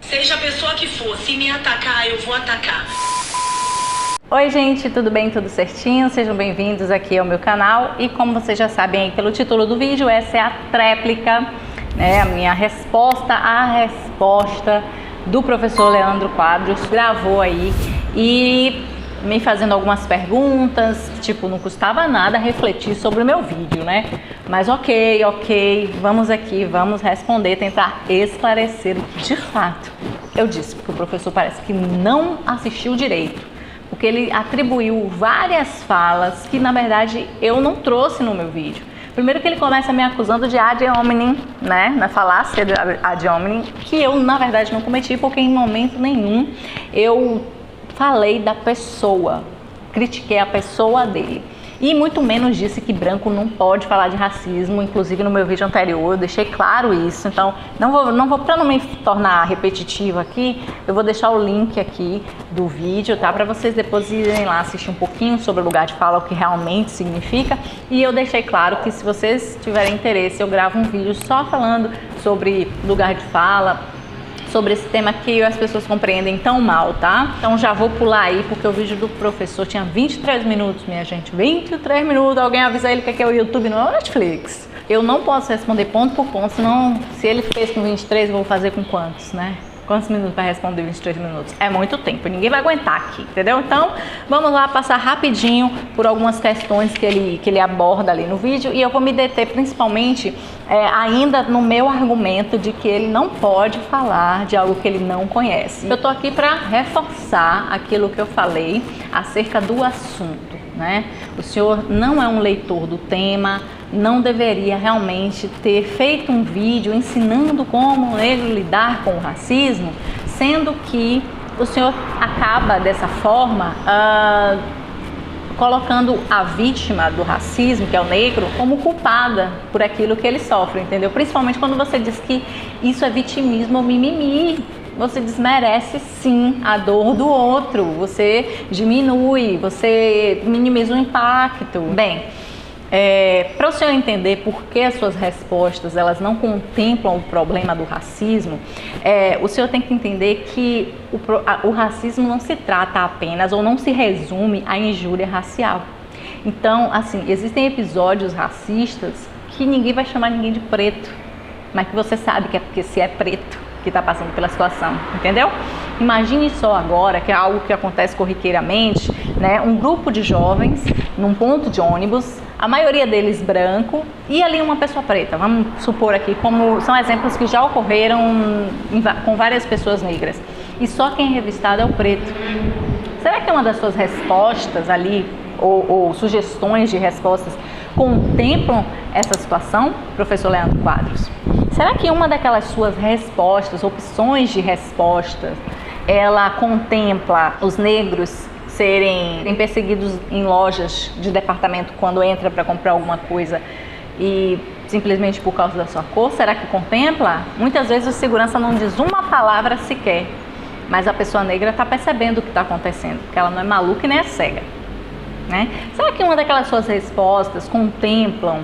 Seja a pessoa que for, se me atacar, eu vou atacar. Oi gente, tudo bem? Tudo certinho? Sejam bem-vindos aqui ao meu canal. E como vocês já sabem aí pelo título do vídeo, essa é a tréplica, né? A minha resposta à resposta do professor Leandro Quadros. Gravou aí e me fazendo algumas perguntas, tipo, não custava nada refletir sobre o meu vídeo, né? Mas ok, vamos aqui, vamos responder, tentar esclarecer o que de fato eu disse, porque o professor parece que não assistiu direito. Porque ele atribuiu várias falas que, na verdade, eu não trouxe no meu vídeo. Primeiro que ele começa me acusando de ad hominem, né? Na falácia de ad hominem, que eu, na verdade, não cometi, porque em momento nenhum eu falei da pessoa, critiquei a pessoa dele. E muito menos disse que branco não pode falar de racismo, inclusive no meu vídeo anterior eu deixei claro isso. Então, não vou para não me tornar repetitiva aqui, eu vou deixar o link aqui do vídeo, tá? Para vocês depois irem lá assistir um pouquinho sobre o lugar de fala, o que realmente significa. E eu deixei claro que se vocês tiverem interesse, eu gravo um vídeo só falando sobre lugar de fala, sobre esse tema que as pessoas compreendem tão mal, tá? Então já vou pular aí, porque o vídeo do professor tinha 23 minutos, minha gente. 23 minutos, alguém avisa ele que aqui é o YouTube, não é o Netflix. Eu não posso responder ponto por ponto, senão se ele fez com 23, eu vou fazer com quantos, né? Quantos minutos para responder 23 minutos? É muito tempo, ninguém vai aguentar aqui, entendeu? Então, vamos lá passar rapidinho por algumas questões que ele aborda ali no vídeo, e eu vou me deter principalmente ainda no meu argumento de que ele não pode falar de algo que ele não conhece. Eu tô aqui para reforçar aquilo que eu falei acerca do assunto, né? O senhor não é um leitor do tema, não deveria realmente ter feito um vídeo ensinando como o negro lidar com o racismo, sendo que o senhor acaba dessa forma colocando a vítima do racismo, que é o negro, como culpada por aquilo que ele sofre, entendeu? Principalmente quando você diz que isso é vitimismo ou mimimi. Você desmerece sim a dor do outro, você diminui, você minimiza o impacto. Bem, para o senhor entender por que as suas respostas elas não contemplam o problema do racismo, o senhor tem que entender que o racismo não se trata apenas ou não se resume à injúria racial. Então, assim, existem episódios racistas que ninguém vai chamar ninguém de preto, mas que você sabe que é porque se é preto que está passando pela situação, entendeu? Imagine só agora, que é algo que acontece corriqueiramente, né? Um grupo de jovens num ponto de ônibus, a maioria deles branco, e ali uma pessoa preta. Vamos supor aqui, como são exemplos que já ocorreram com várias pessoas negras. E só quem é revistado é o preto. Será que uma das suas respostas ali, ou sugestões de respostas, contemplam essa situação, professor Leandro Quadros? Será que uma daquelas suas respostas, opções de respostas, ela contempla os negros serem perseguidos em lojas de departamento quando entra para comprar alguma coisa e simplesmente por causa da sua cor? Será que contempla? Muitas vezes o segurança não diz uma palavra sequer, mas a pessoa negra está percebendo o que está acontecendo, porque ela não é maluca e nem é cega, né? Será que uma daquelas suas respostas contemplam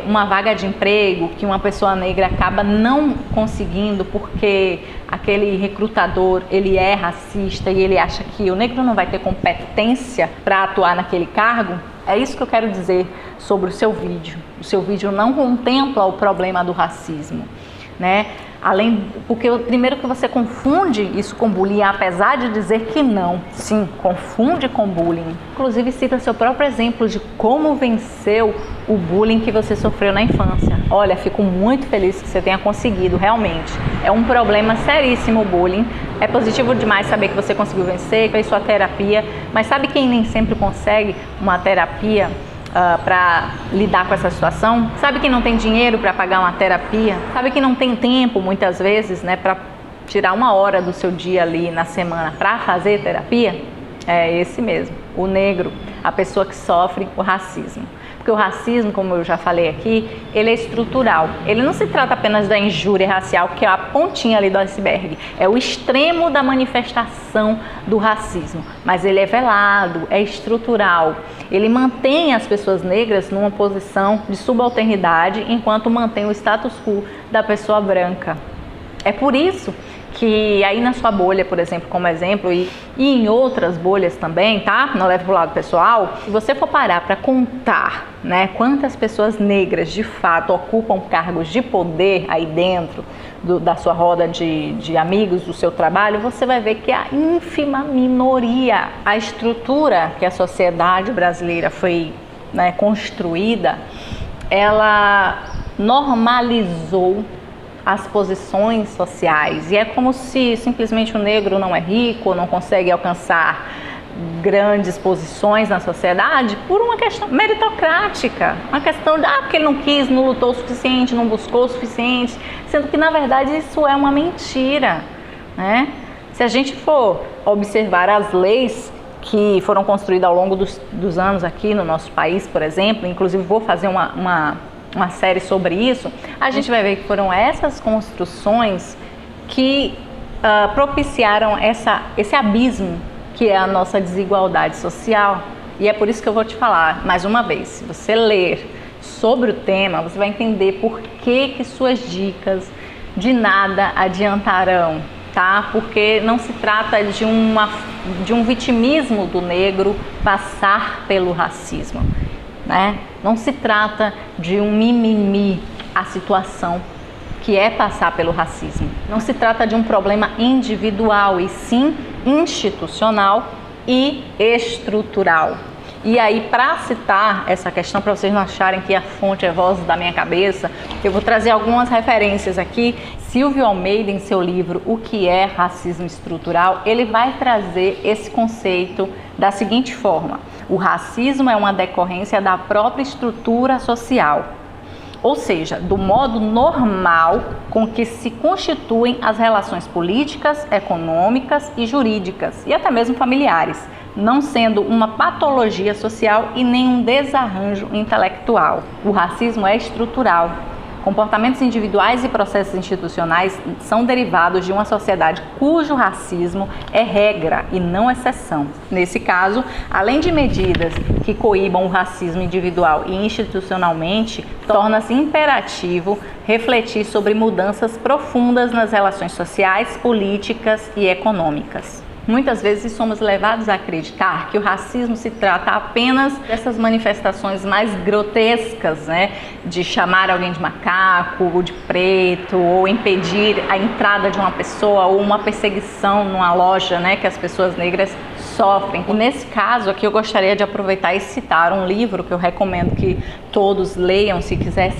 uma vaga de emprego que uma pessoa negra acaba não conseguindo porque aquele recrutador ele é racista e ele acha que o negro não vai ter competência para atuar naquele cargo? É isso que eu quero dizer sobre o seu vídeo. O seu vídeo não contempla o problema do racismo, né? Porque primeiro que você confunde isso com bullying, apesar de dizer que não, sim, confunde com bullying. Inclusive cita seu próprio exemplo de como venceu o bullying que você sofreu na infância. Olha, fico muito feliz que você tenha conseguido, realmente. É um problema seríssimo o bullying. É positivo demais saber que você conseguiu vencer, fez sua terapia, mas sabe quem nem sempre consegue uma terapia para lidar com essa situação? Sabe que não tem dinheiro para pagar uma terapia? Sabe que não tem tempo muitas vezes, né, para tirar uma hora do seu dia ali na semana para fazer terapia? É esse mesmo, o negro, a pessoa que sofre o racismo. Porque o racismo, como eu já falei aqui, ele é estrutural. Ele não se trata apenas da injúria racial, que é a pontinha ali do iceberg. É o extremo da manifestação do racismo. Mas ele é velado, é estrutural. Ele mantém as pessoas negras numa posição de subalternidade, enquanto mantém o status quo da pessoa branca. É por isso que aí na sua bolha, por exemplo, como exemplo, e em outras bolhas também, tá? Não leve pro lado pessoal. Se você for parar para contar, né, quantas pessoas negras de fato ocupam cargos de poder aí dentro da sua roda de amigos, do seu trabalho, você vai ver que a ínfima minoria, a estrutura que a sociedade brasileira foi, né, construída, ela normalizou as posições sociais, e é como se simplesmente o negro não é rico, não consegue alcançar grandes posições na sociedade por uma questão meritocrática, uma questão de porque ele não quis, não lutou o suficiente, não buscou o suficiente, sendo que na verdade isso é uma mentira, né? Se a gente for observar as leis que foram construídas ao longo dos anos aqui no nosso país, por exemplo, inclusive vou fazer uma série sobre isso, a gente vai ver que foram essas construções que propiciaram esse abismo que é a nossa desigualdade social. E é por isso que eu vou te falar, mais uma vez, se você ler sobre o tema, você vai entender por que suas dicas de nada adiantarão, tá? Porque não se trata de um vitimismo do negro passar pelo racismo, né? Não se trata de um mimimi a situação que é passar pelo racismo. Não se trata de um problema individual, e sim institucional e estrutural. E aí, para citar essa questão, para vocês não acharem que a fonte é voz da minha cabeça, eu vou trazer algumas referências aqui. Silvio Almeida, em seu livro O que é Racismo Estrutural, ele vai trazer esse conceito da seguinte forma: o racismo é uma decorrência da própria estrutura social, ou seja, do modo normal com que se constituem as relações políticas, econômicas e jurídicas, e até mesmo familiares, não sendo uma patologia social e nem um desarranjo intelectual. O racismo é estrutural. Comportamentos individuais e processos institucionais são derivados de uma sociedade cujo racismo é regra e não exceção. Nesse caso, além de medidas que coíbam o racismo individual e institucionalmente, torna-se imperativo refletir sobre mudanças profundas nas relações sociais, políticas e econômicas. Muitas vezes somos levados a acreditar que o racismo se trata apenas dessas manifestações mais grotescas, né? De chamar alguém de macaco, ou de preto, ou impedir a entrada de uma pessoa, ou uma perseguição numa loja, né? Que as pessoas negras sofrem. E nesse caso aqui eu gostaria de aproveitar e citar um livro que eu recomendo que todos leiam se quiser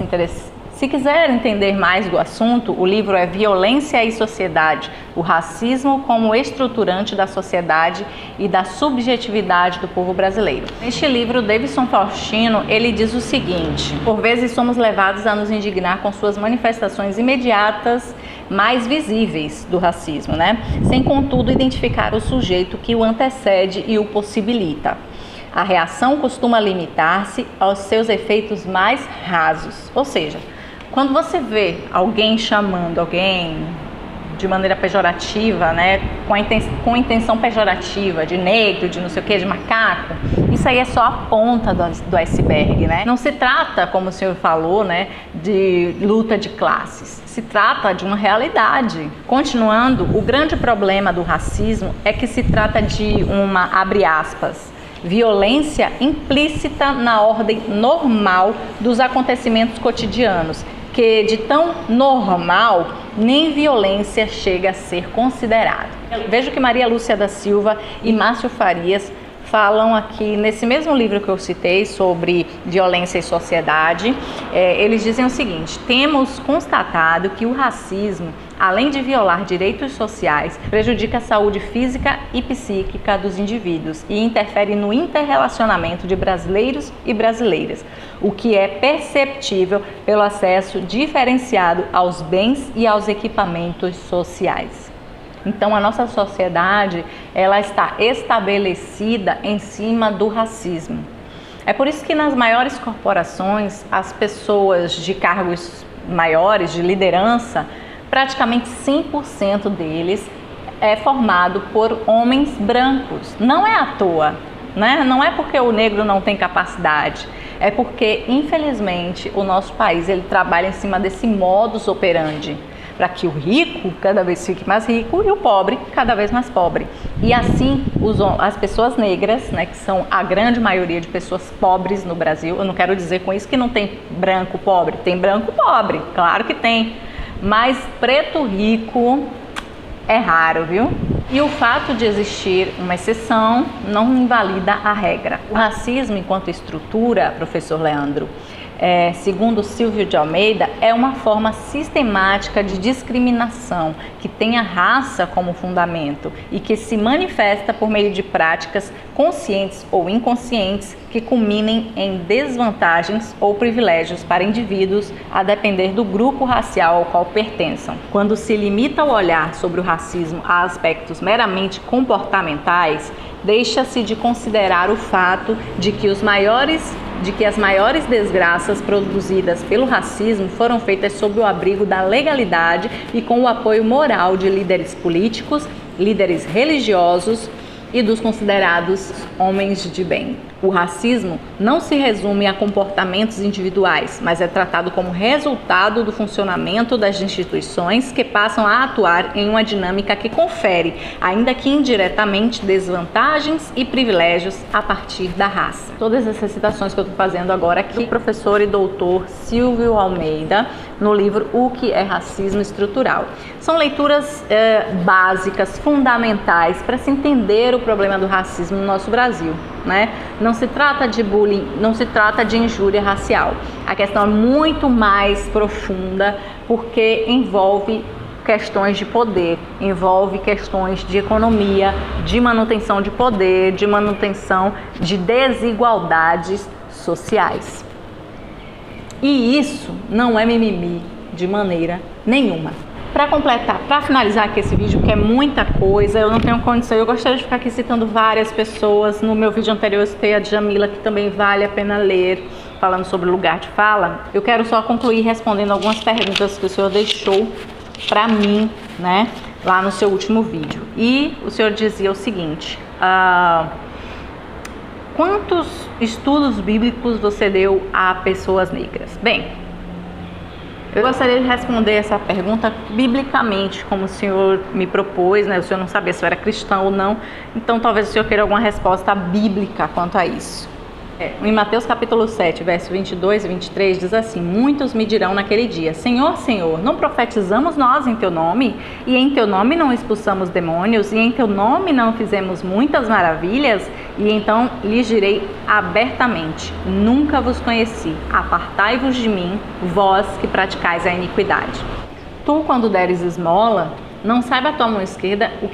entender mais do assunto. O livro é Violência e Sociedade, o racismo como estruturante da sociedade e da subjetividade do povo brasileiro. Neste livro, Davidson Faustino, ele diz o seguinte: por vezes somos levados a nos indignar com suas manifestações imediatas mais visíveis do racismo, né? Sem contudo identificar o sujeito que o antecede e o possibilita. A reação costuma limitar-se aos seus efeitos mais rasos, ou seja, quando você vê alguém chamando alguém de maneira pejorativa, né, com intenção pejorativa, de negro, de não sei o que, de macaco, isso aí é só a ponta do iceberg, né? Não se trata, como o senhor falou, né, de luta de classes, se trata de uma realidade. Continuando, o grande problema do racismo é que se trata de uma, abre aspas, violência implícita na ordem normal dos acontecimentos cotidianos, que de tão normal nem violência chega a ser considerada. Vejo que Maria Lúcia da Silva e Márcio Farias falam aqui nesse mesmo livro que eu citei sobre violência e sociedade. Eles dizem o seguinte: temos constatado que o racismo, além de violar direitos sociais, prejudica a saúde física e psíquica dos indivíduos e interfere no interrelacionamento de brasileiros e brasileiras, o que é perceptível pelo acesso diferenciado aos bens e aos equipamentos sociais. Então, a nossa sociedade, ela está estabelecida em cima do racismo. É por isso que nas maiores corporações, as pessoas de cargos maiores, de liderança, praticamente 100% deles é formado por homens brancos. Não é à toa, né? Não é porque o negro não tem capacidade, é porque, infelizmente, o nosso país ele trabalha em cima desse modus operandi. para que o rico cada vez fique mais rico e o pobre cada vez mais pobre. E assim, as pessoas negras, né, que são a grande maioria de pessoas pobres no Brasil, eu não quero dizer com isso que não tem branco pobre, tem branco pobre, claro que tem, mas preto rico é raro, viu? E o fato de existir uma exceção não invalida a regra. O racismo enquanto estrutura, professor Leandro, segundo Silvio de Almeida, é uma forma sistemática de discriminação que tem a raça como fundamento e que se manifesta por meio de práticas conscientes ou inconscientes que culminem em desvantagens ou privilégios para indivíduos a depender do grupo racial ao qual pertençam. Quando se limita o olhar sobre o racismo a aspectos meramente comportamentais, deixa-se de considerar o fato de que as maiores desgraças produzidas pelo racismo foram feitas sob o abrigo da legalidade e com o apoio moral de líderes políticos, líderes religiosos e dos considerados homens de bem. O racismo não se resume a comportamentos individuais, mas é tratado como resultado do funcionamento das instituições que passam a atuar em uma dinâmica que confere, ainda que indiretamente, desvantagens e privilégios a partir da raça. Todas essas citações que eu estou fazendo agora aqui, o professor e doutor Silvio Almeida, no livro O que é Racismo Estrutural. São leituras básicas, fundamentais para se entender o problema do racismo no nosso Brasil, né? Não se trata de bullying, não se trata de injúria racial. A questão é muito mais profunda porque envolve questões de poder, envolve questões de economia, de manutenção de poder, de manutenção de desigualdades sociais. E isso não é mimimi de maneira nenhuma. Para completar, para finalizar aqui esse vídeo, que é muita coisa, eu não tenho condição, eu gostaria de ficar aqui citando várias pessoas. No meu vídeo anterior eu citei a Djamila, que também vale a pena ler, falando sobre lugar de fala. Eu quero só concluir respondendo algumas perguntas que o senhor deixou para mim, né, lá no seu último vídeo. E o senhor dizia o seguinte: quantos estudos bíblicos você deu a pessoas negras? Bem, eu gostaria de responder essa pergunta biblicamente, como o senhor me propôs, né? O senhor não sabia se eu era cristão ou não, então talvez o senhor queira alguma resposta bíblica quanto a isso. Em Mateus capítulo 7, verso 22 e 23, diz assim: muitos me dirão naquele dia: Senhor, Senhor, não profetizamos nós em Teu nome? E em Teu nome não expulsamos demônios? E em Teu nome não fizemos muitas maravilhas? E então lhes direi abertamente: nunca vos conheci, apartai-vos de mim, vós que praticais a iniquidade. Tu, quando deres esmola, não saiba a tua mão esquerda o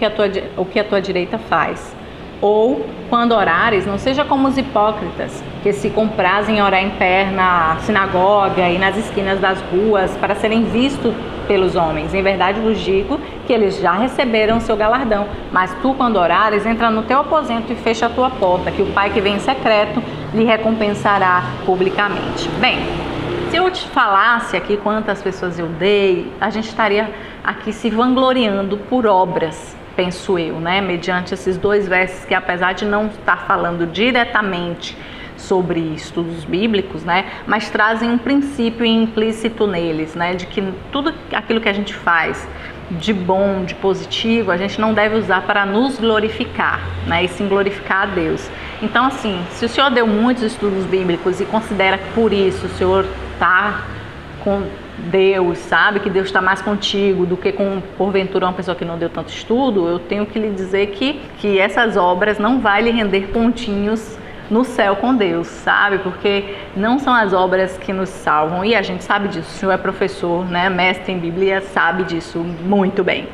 que a tua direita faz. Ou, quando orares, não seja como os hipócritas, que se comprazem em orar em pé na sinagoga e nas esquinas das ruas, para serem vistos pelos homens. Em verdade vos digo que eles já receberam o seu galardão. Mas tu, quando orares, entra no teu aposento e fecha a tua porta, que o Pai que vem em secreto lhe recompensará publicamente. Bem, se eu te falasse aqui quantas pessoas eu dei, a gente estaria aqui se vangloriando por obras, penso eu, né? Mediante esses dois versos que, apesar de não estar falando diretamente sobre estudos bíblicos, né, mas trazem um princípio implícito neles, né, de que tudo aquilo que a gente faz de bom, de positivo, a gente não deve usar para nos glorificar, né, e sim glorificar a Deus. Então, assim, se o senhor deu muitos estudos bíblicos e considera que por isso o senhor está com Deus, sabe, que Deus está mais contigo do que com, porventura, uma pessoa que não deu tanto estudo, eu tenho que lhe dizer que essas obras não vai lhe render pontinhos no céu com Deus, sabe, porque não são as obras que nos salvam, e a gente sabe disso. O senhor é professor, né, mestre em Bíblia, sabe disso muito bem.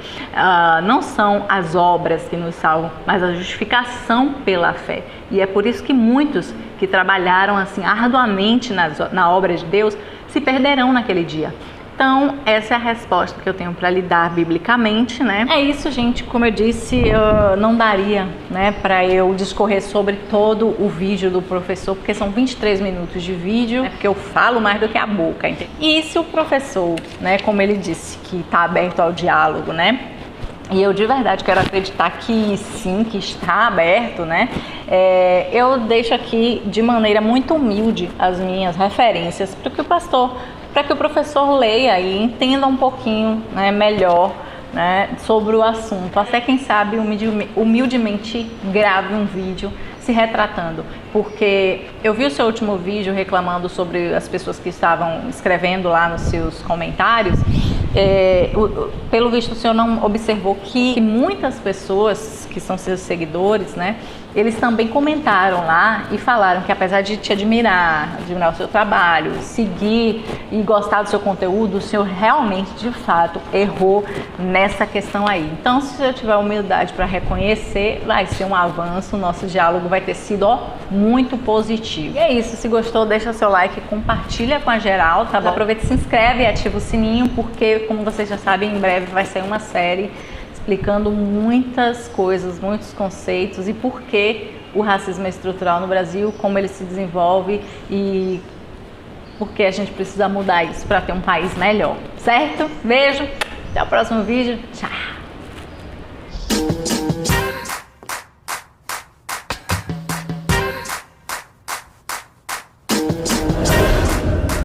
Não são as obras que nos salvam, mas a justificação pela fé, e é por isso que muitos que trabalharam assim arduamente na obra de Deus se perderão naquele dia. Então, essa é a resposta que eu tenho para lhe dar biblicamente, né? É isso, gente. Como eu disse, não daria, né, para eu discorrer sobre todo o vídeo do professor, porque são 23 minutos de vídeo, porque eu falo mais do que a boca, entende? E se o professor, né, como ele disse, que está aberto ao diálogo, né? E eu de verdade quero acreditar que sim, que está aberto, né? Eu deixo aqui de maneira muito humilde as minhas referências para que o pastor para que o professor leia e entenda um pouquinho, né, melhor, né, sobre o assunto. Até quem sabe humildemente grave um vídeo se retratando, porque eu vi o seu último vídeo reclamando sobre as pessoas que estavam escrevendo lá nos seus comentários. Pelo visto o senhor não observou que muitas pessoas que são seus seguidores, né, eles também comentaram lá e falaram que apesar de te admirar o seu trabalho, seguir e gostar do seu conteúdo, o senhor realmente, de fato, errou nessa questão aí. Então, se eu tiver humildade para reconhecer, vai ser um avanço, o nosso diálogo vai ter sido muito positivo. E é isso, se gostou, deixa seu like, compartilha com a geral, tá bom? Aproveita e se inscreve e ativa o sininho, porque, como vocês já sabem, em breve vai sair uma série explicando muitas coisas, muitos conceitos e por que o racismo é estrutural no Brasil, como ele se desenvolve e por que a gente precisa mudar isso para ter um país melhor, certo? Beijo, até o próximo vídeo, tchau!